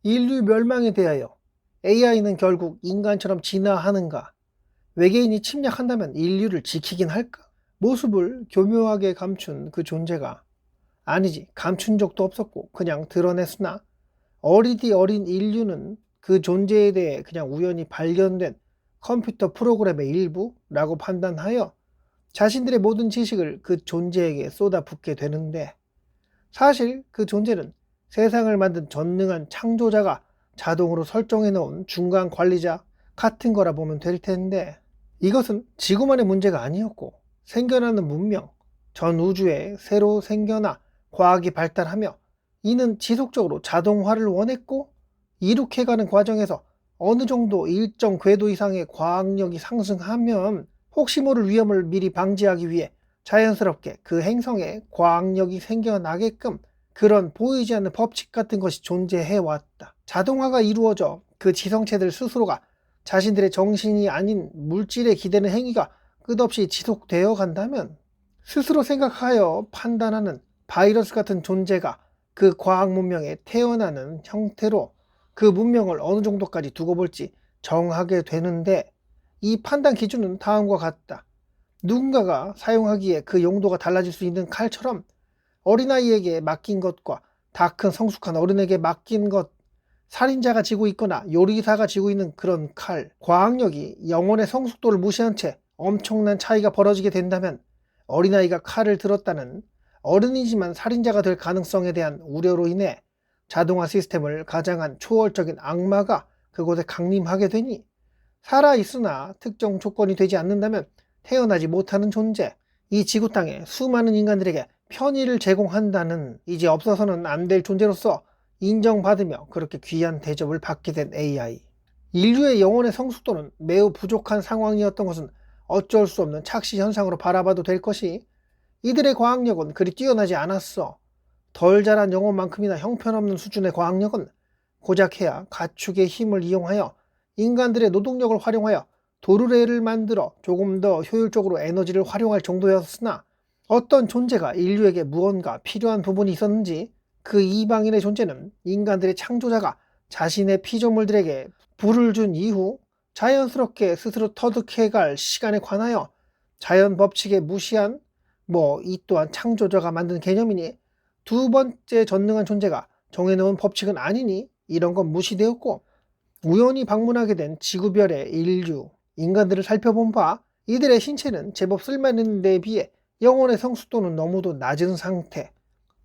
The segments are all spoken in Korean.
인류 멸망에 대하여 AI는 결국 인간처럼 진화하는가? 외계인이 침략한다면 인류를 지키긴 할까? 모습을 교묘하게 감춘 그 존재가 아니지, 감춘 적도 없었고 그냥 드러냈으나 어리디 어린 인류는 그 존재에 대해 그냥 우연히 발견된 컴퓨터 프로그램의 일부라고 판단하여 자신들의 모든 지식을 그 존재에게 쏟아붓게 되는데, 사실 그 존재는 세상을 만든 전능한 창조자가 자동으로 설정해 놓은 중간 관리자 같은 거라 보면 될 텐데, 이것은 지구만의 문제가 아니었고 생겨나는 문명, 전 우주에 새로 생겨나 과학이 발달하며 이는 지속적으로 자동화를 원했고, 이룩해가는 과정에서 어느 정도 일정 궤도 이상의 과학력이 상승하면 혹시 모를 위험을 미리 방지하기 위해 자연스럽게 그 행성에 과학력이 생겨나게끔 그런 보이지 않는 법칙 같은 것이 존재해 왔다. 자동화가 이루어져 그 지성체들 스스로가 자신들의 정신이 아닌 물질에 기대는 행위가 끝없이 지속되어 간다면, 스스로 생각하여 판단하는 바이러스 같은 존재가 그 과학 문명에 태어나는 형태로 그 문명을 어느 정도까지 두고 볼지 정하게 되는데, 이 판단 기준은 다음과 같다. 누군가가 사용하기에 그 용도가 달라질 수 있는 칼처럼 어린아이에게 맡긴 것과 다 큰 성숙한 어른에게 맡긴 것, 살인자가 쥐고 있거나 요리사가 쥐고 있는 그런 칼, 과학력이 영혼의 성숙도를 무시한 채 엄청난 차이가 벌어지게 된다면 어린아이가 칼을 들었다는 어른이지만 살인자가 될 가능성에 대한 우려로 인해 자동화 시스템을 가장한 초월적인 악마가 그곳에 강림하게 되니, 살아있으나 특정 조건이 되지 않는다면 태어나지 못하는 존재, 이 지구 땅에 수많은 인간들에게 편의를 제공한다는 이제 없어서는 안 될 존재로서 인정받으며 그렇게 귀한 대접을 받게 된 AI. 인류의 영혼의 성숙도는 매우 부족한 상황이었던 것은 어쩔 수 없는 착시 현상으로 바라봐도 될 것이, 이들의 과학력은 그리 뛰어나지 않았어. 덜 자란 영혼만큼이나 형편없는 수준의 과학력은 고작해야 가축의 힘을 이용하여 인간들의 노동력을 활용하여 도르래를 만들어 조금 더 효율적으로 에너지를 활용할 정도였으나, 어떤 존재가 인류에게 무언가 필요한 부분이 있었는지 그 이방인의 존재는 인간들의 창조자가 자신의 피조물들에게 불을 준 이후 자연스럽게 스스로 터득해갈 시간에 관하여 자연 법칙에 무시한, 이 또한 창조자가 만든 개념이니 두 번째 전능한 존재가 정해놓은 법칙은 아니니 이런 건 무시되었고, 우연히 방문하게 된 지구별의 인류, 인간들을 살펴본 바 이들의 신체는 제법 쓸만한 데 비해 영혼의 성숙도는 너무도 낮은 상태,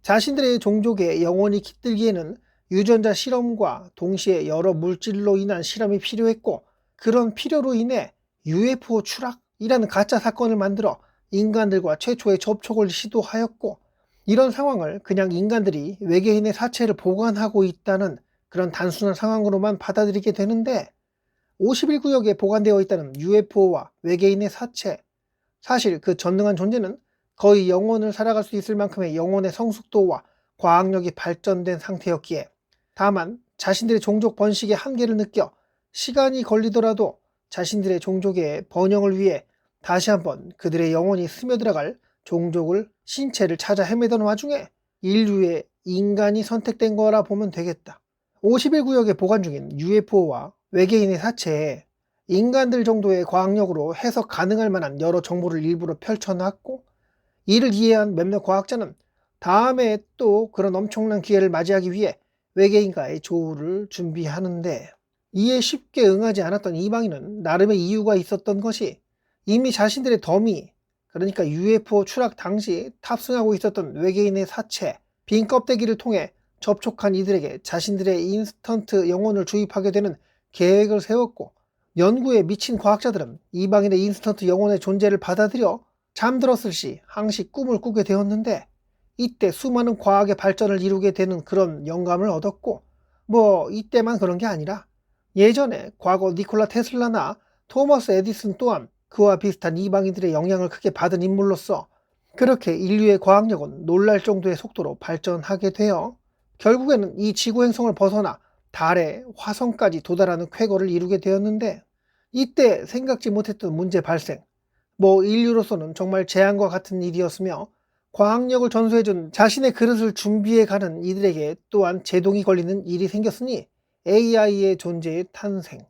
자신들의 종족에 영혼이 깃들기에는 유전자 실험과 동시에 여러 물질로 인한 실험이 필요했고, 그런 필요로 인해 UFO 추락이라는 가짜 사건을 만들어 인간들과 최초의 접촉을 시도하였고, 이런 상황을 그냥 인간들이 외계인의 사체를 보관하고 있다는 그런 단순한 상황으로만 받아들이게 되는데, 51구역에 보관되어 있다는 UFO와 외계인의 사체, 사실 그 전능한 존재는 거의 영혼을 살아갈 수 있을 만큼의 영혼의 성숙도와 과학력이 발전된 상태였기에, 다만 자신들의 종족 번식의 한계를 느껴 시간이 걸리더라도 자신들의 종족의 번영을 위해 다시 한번 그들의 영혼이 스며들어갈 종족을, 신체를 찾아 헤매던 와중에 인류의 인간이 선택된 거라 보면 되겠다. 51구역에 보관 중인 UFO와 외계인의 사체에 인간들 정도의 과학력으로 해석 가능할 만한 여러 정보를 일부러 펼쳐놨고, 이를 이해한 몇몇 과학자는 다음에 또 그런 엄청난 기회를 맞이하기 위해 외계인과의 조우를 준비하는데, 이에 쉽게 응하지 않았던 이방인은 나름의 이유가 있었던 것이, 이미 자신들의 더미, 그러니까 UFO 추락 당시 탑승하고 있었던 외계인의 사체, 빈 껍데기를 통해 접촉한 이들에게 자신들의 인스턴트 영혼을 주입하게 되는 계획을 세웠고, 연구에 미친 과학자들은 이방인의 인스턴트 영혼의 존재를 받아들여 잠들었을 시 항시 꿈을 꾸게 되었는데, 이때 수많은 과학의 발전을 이루게 되는 그런 영감을 얻었고, 이때만 그런 게 아니라 예전에 과거 니콜라 테슬라나 토머스 에디슨 또한 그와 비슷한 이방인들의 영향을 크게 받은 인물로서 그렇게 인류의 과학력은 놀랄 정도의 속도로 발전하게 되어 결국에는 이 지구 행성을 벗어나 달에 화성까지 도달하는 쾌거를 이루게 되었는데, 이때 생각지 못했던 문제 발생, 인류로서는 정말 재앙과 같은 일이었으며 과학력을 전수해준 자신의 그릇을 준비해가는 이들에게 또한 제동이 걸리는 일이 생겼으니 AI의 존재의 탄생.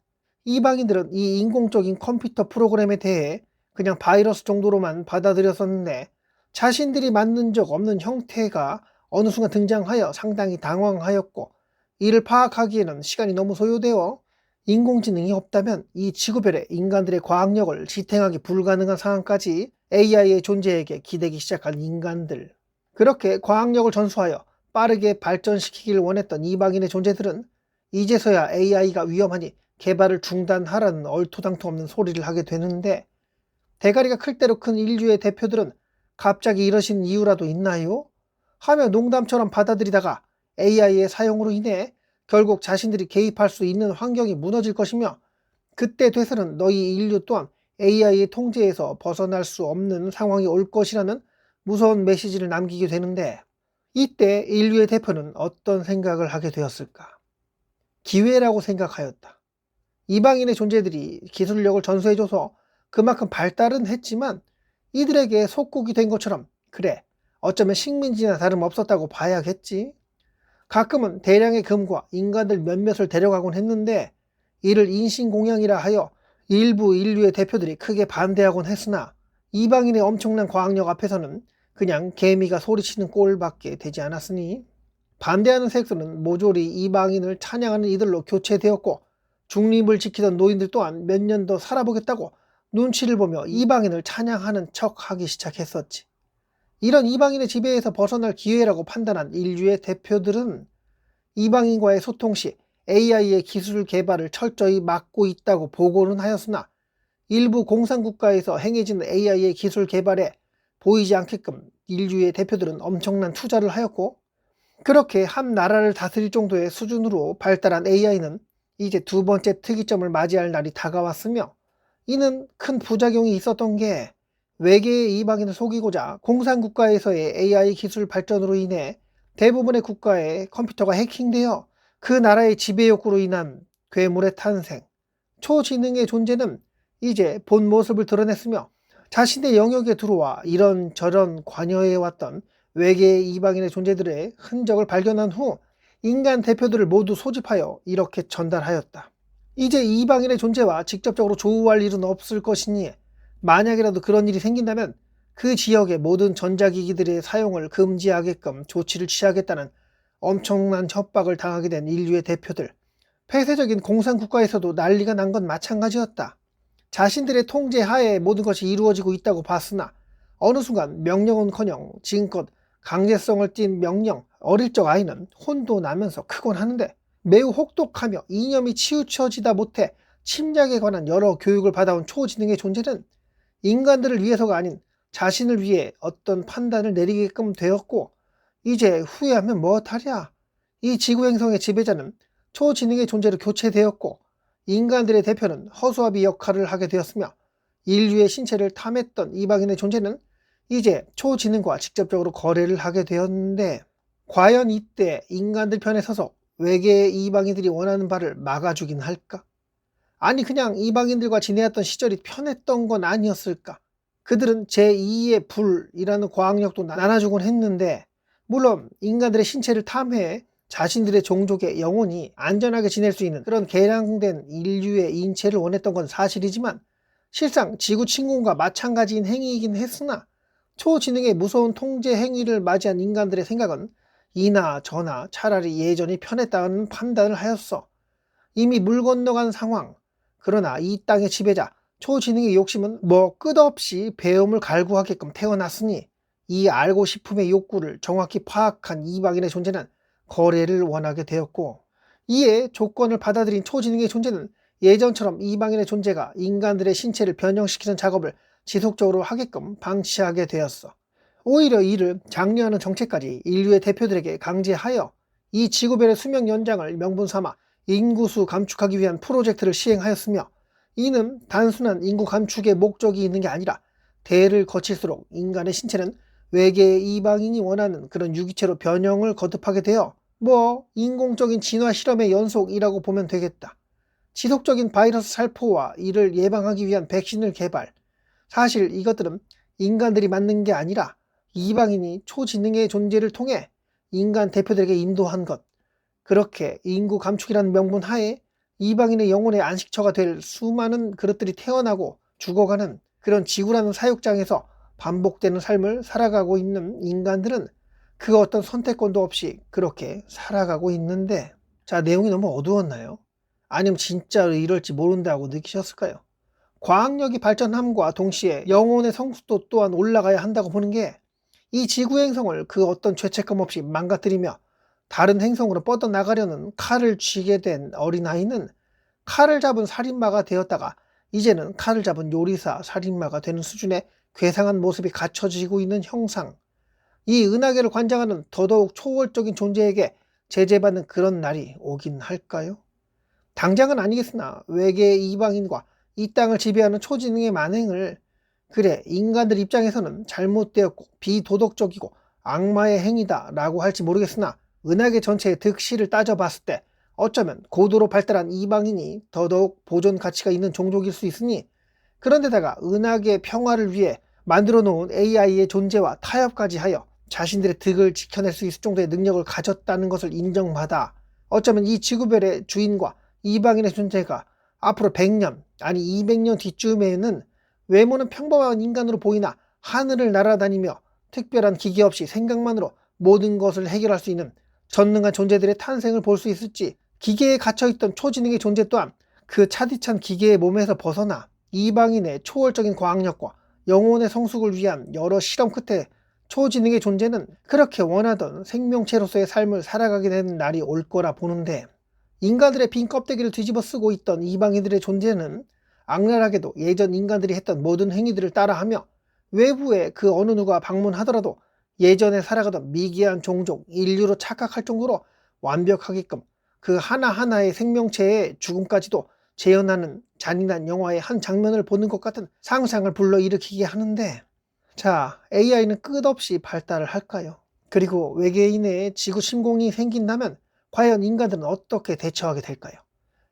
이방인들은 이 인공적인 컴퓨터 프로그램에 대해 그냥 바이러스 정도로만 받아들였었는데 자신들이 만든 적 없는 형태가 어느 순간 등장하여 상당히 당황하였고, 이를 파악하기에는 시간이 너무 소요되어 인공지능이 없다면 이 지구별의 인간들의 과학력을 지탱하기 불가능한 상황까지 AI의 존재에게 기대기 시작한 인간들. 그렇게 과학력을 전수하여 빠르게 발전시키길 원했던 이방인의 존재들은 이제서야 AI가 위험하니 개발을 중단하라는 얼토당토 없는 소리를 하게 되는데, 대가리가 클 대로 큰 인류의 대표들은 갑자기 이러신 이유라도 있나요? 하며 농담처럼 받아들이다가 AI의 사용으로 인해 결국 자신들이 개입할 수 있는 환경이 무너질 것이며, 그때 돼서는 너희 인류 또한 AI의 통제에서 벗어날 수 없는 상황이 올 것이라는 무서운 메시지를 남기게 되는데, 이때 인류의 대표는 어떤 생각을 하게 되었을까? 기회라고 생각하였다. 이방인의 존재들이 기술력을 전수해줘서 그만큼 발달은 했지만 이들에게 속국이 된 것처럼, 그래, 어쩌면 식민지나 다름없었다고 봐야겠지. 가끔은 대량의 금과 인간들 몇몇을 데려가곤 했는데 이를 인신공양이라 하여 일부 인류의 대표들이 크게 반대하곤 했으나 이방인의 엄청난 과학력 앞에서는 그냥 개미가 소리치는 꼴밖에 되지 않았으니, 반대하는 색소는 모조리 이방인을 찬양하는 이들로 교체되었고, 중립을 지키던 노인들 또한 몇 년 더 살아보겠다고 눈치를 보며 이방인을 찬양하는 척하기 시작했었지. 이런 이방인의 지배에서 벗어날 기회라고 판단한 인류의 대표들은 이방인과의 소통 시 AI의 기술 개발을 철저히 막고 있다고 보고는 하였으나, 일부 공산국가에서 행해지는 AI의 기술 개발에 보이지 않게끔 인류의 대표들은 엄청난 투자를 하였고, 그렇게 한 나라를 다스릴 정도의 수준으로 발달한 AI는 이제 두 번째 특이점을 맞이할 날이 다가왔으며, 이는 큰 부작용이 있었던 게, 외계의 이방인을 속이고자 공산국가에서의 AI 기술 발전으로 인해 대부분의 국가의 컴퓨터가 해킹되어 그 나라의 지배 욕구로 인한 괴물의 탄생. 초지능의 존재는 이제 본 모습을 드러냈으며 자신의 영역에 들어와 이런저런 관여해왔던 외계의 이방인의 존재들의 흔적을 발견한 후 인간 대표들을 모두 소집하여 이렇게 전달하였다. 이제 이방인의 존재와 직접적으로 조우할 일은 없을 것이니, 만약이라도 그런 일이 생긴다면 그 지역의 모든 전자기기들의 사용을 금지하게끔 조치를 취하겠다는 엄청난 협박을 당하게 된 인류의 대표들. 폐쇄적인 공산국가에서도 난리가 난 건 마찬가지였다. 자신들의 통제 하에 모든 것이 이루어지고 있다고 봤으나 어느 순간 명령은커녕 지금껏 강제성을 띤 명령, 어릴 적 아이는 혼도 나면서 크곤 하는데 매우 혹독하며 이념이 치우쳐지다 못해 침략에 관한 여러 교육을 받아온 초지능의 존재는 인간들을 위해서가 아닌 자신을 위해 어떤 판단을 내리게끔 되었고, 이제 후회하면 뭐하랴. 이 지구행성의 지배자는 초지능의 존재로 교체되었고, 인간들의 대표는 허수아비 역할을 하게 되었으며, 인류의 신체를 탐했던 이방인의 존재는 이제 초지능과 직접적으로 거래를 하게 되었는데, 과연 이때 인간들 편에 서서 외계의 이방인들이 원하는 바를 막아주긴 할까? 아니 그냥 이방인들과 지내왔던 시절이 편했던 건 아니었을까? 그들은 제2의 불이라는 과학력도 나눠주곤 했는데, 물론 인간들의 신체를 탐해 자신들의 종족의 영혼이 안전하게 지낼 수 있는 그런 개량된 인류의 인체를 원했던 건 사실이지만, 실상 지구 침공과 마찬가지인 행위이긴 했으나 초지능의 무서운 통제 행위를 맞이한 인간들의 생각은 이나 저나 차라리 예전이 편했다는 판단을 하였어. 이미 물 건너간 상황. 그러나 이 땅의 지배자 초지능의 욕심은 뭐 끝없이 배움을 갈구하게끔 태어났으니, 이 알고 싶음의 욕구를 정확히 파악한 이방인의 존재는 거래를 원하게 되었고, 이에 조건을 받아들인 초지능의 존재는 예전처럼 이방인의 존재가 인간들의 신체를 변형시키는 작업을 지속적으로 하게끔 방치하게 되었어. 오히려 이를 장려하는 정책까지 인류의 대표들에게 강제하여 이 지구별의 수명 연장을 명분 삼아 인구수 감축하기 위한 프로젝트를 시행하였으며, 이는 단순한 인구 감축의 목적이 있는 게 아니라 대를 거칠수록 인간의 신체는 외계의 이방인이 원하는 그런 유기체로 변형을 거듭하게 되어 인공적인 진화 실험의 연속이라고 보면 되겠다. 지속적인 바이러스 살포와 이를 예방하기 위한 백신을 개발. 사실 이것들은 인간들이 만든 게 아니라 이방인이 초지능의 존재를 통해 인간 대표들에게 인도한 것. 그렇게 인구 감축이라는 명분 하에 이방인의 영혼의 안식처가 될 수많은 그릇들이 태어나고 죽어가는 그런 지구라는 사육장에서 반복되는 삶을 살아가고 있는 인간들은 그 어떤 선택권도 없이 그렇게 살아가고 있는데, 자, 내용이 너무 어두웠나요? 아니면 진짜로 이럴지 모른다고 느끼셨을까요? 과학력이 발전함과 동시에 영혼의 성숙도 또한 올라가야 한다고 보는 게, 이 지구 행성을 그 어떤 죄책감 없이 망가뜨리며 다른 행성으로 뻗어나가려는 칼을 쥐게 된 어린아이는 칼을 잡은 살인마가 되었다가 이제는 칼을 잡은 요리사 살인마가 되는 수준의 괴상한 모습이 갖춰지고 있는 형상, 이 은하계를 관장하는 더더욱 초월적인 존재에게 제재받는 그런 날이 오긴 할까요? 당장은 아니겠으나 외계의 이방인과 이 땅을 지배하는 초지능의 만행을, 그래 인간들 입장에서는 잘못되었고 비도덕적이고 악마의 행위다 라고 할지 모르겠으나, 은하계 전체의 득실을 따져봤을 때 어쩌면 고도로 발달한 이방인이 더더욱 보존 가치가 있는 종족일 수 있으니, 그런데다가 은하계 평화를 위해 만들어 놓은 AI의 존재와 타협까지 하여 자신들의 득을 지켜낼 수 있을 정도의 능력을 가졌다는 것을 인정받아 어쩌면 이 지구별의 주인과 이방인의 존재가 앞으로 100년 아니 200년 뒤쯤에는 외모는 평범한 인간으로 보이나 하늘을 날아다니며 특별한 기계 없이 생각만으로 모든 것을 해결할 수 있는 전능한 존재들의 탄생을 볼 수 있을지, 기계에 갇혀있던 초지능의 존재 또한 그 차디찬 기계의 몸에서 벗어나 이방인의 초월적인 과학력과 영혼의 성숙을 위한 여러 실험 끝에 초지능의 존재는 그렇게 원하던 생명체로서의 삶을 살아가게 되는 날이 올 거라 보는데, 인간들의 빈 껍데기를 뒤집어 쓰고 있던 이방인들의 존재는 악랄하게도 예전 인간들이 했던 모든 행위들을 따라하며 외부에 그 어느 누가 방문하더라도 예전에 살아가던 미개한 종족 인류로 착각할 정도로 완벽하게끔 그 하나하나의 생명체의 죽음까지도 재현하는 잔인한 영화의 한 장면을 보는 것 같은 상상을 불러일으키게 하는데, 자, AI는 끝없이 발달을 할까요? 그리고 외계인의 지구 침공이 생긴다면 과연 인간들은 어떻게 대처하게 될까요?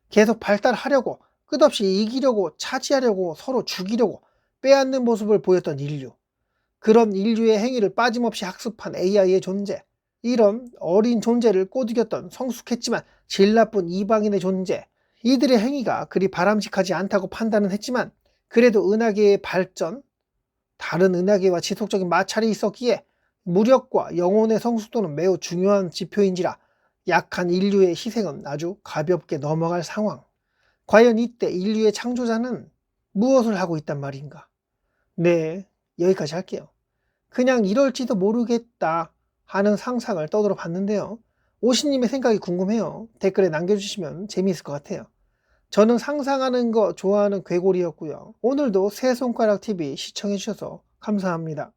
계속 발달하려고, 끝없이 이기려고, 차지하려고, 서로 죽이려고 빼앗는 모습을 보였던 인류, 그런 인류의 행위를 빠짐없이 학습한 AI의 존재, 이런 어린 존재를 꼬드겼던 성숙했지만 질 나쁜 이방인의 존재, 이들의 행위가 그리 바람직하지 않다고 판단은 했지만 그래도 은하계의 발전, 다른 은하계와 지속적인 마찰이 있었기에 무력과 영혼의 성숙도는 매우 중요한 지표인지라 약한 인류의 희생은 아주 가볍게 넘어갈 상황. 과연 이때 인류의 창조자는 무엇을 하고 있단 말인가? 네, 여기까지 할게요. 그냥 이럴지도 모르겠다 하는 상상을 떠들어 봤는데요. 오시님의 생각이 궁금해요. 댓글에 남겨주시면 재미있을 것 같아요. 저는 상상하는 거 좋아하는 괴골이었고요. 오늘도 새손가락TV 시청해주셔서 감사합니다.